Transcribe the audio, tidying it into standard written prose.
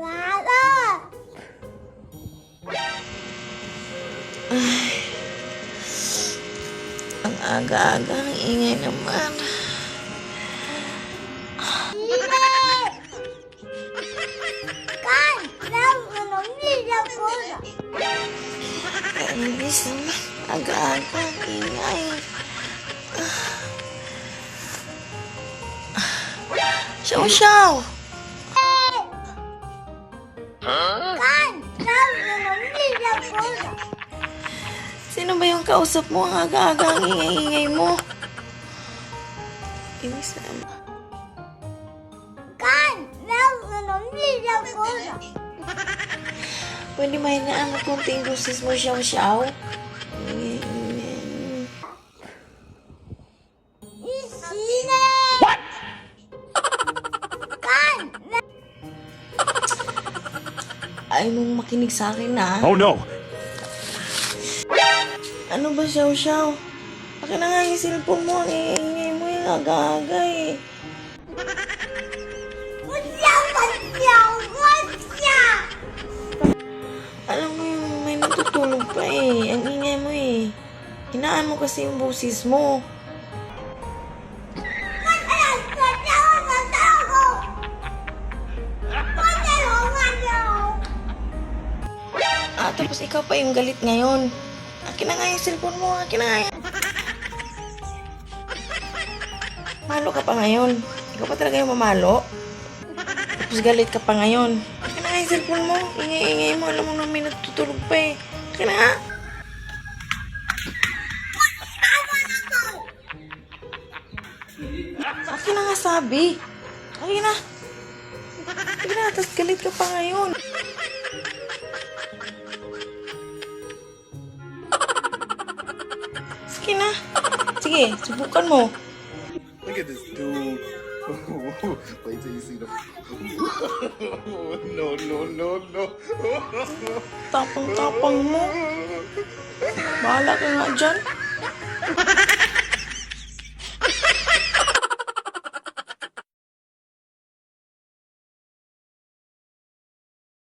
Ay, ang aga-aga, ang ingay naman. Kainis naman, aga-aga, ang ingay. Xiao-xiao! Sino ba yung kausap mo? Ang aga-aga, ang ingay-ingay mo. Inis naman. Pwede mahinaan ng konting boses mo, Xiao-xiao? Ay mong makinig sa akin na. Oh no! Ano ba, Xiao-xiao? Akin na nga yung cellphone mo. Ang ingay mo yung aga-aga eh. Alam mo yung may natutulog pa eh. Ang ingay mo eh. Hinaan mo kasi yung boses mo. Tapos ikaw pa yung galit ngayon. Akin na nga yung cellphone mo. Akin na nga yan. Malo ka pa ngayon. Ikaw pa talaga yung mamalo. Tapos galit ka pa ngayon. Akin na nga yung cellphone mo. Ingay-ingay mo. Alam mo na may natutulog pa eh. Akin na nga. Akin na nga sabi. Akin na. Akin na. Tapos galit ka pa ngayon. Sige na. Sige, subukan mo. Look at this dude. Wait till you see the. No. Tapang-tapang mo. Bahala ka nga dyan.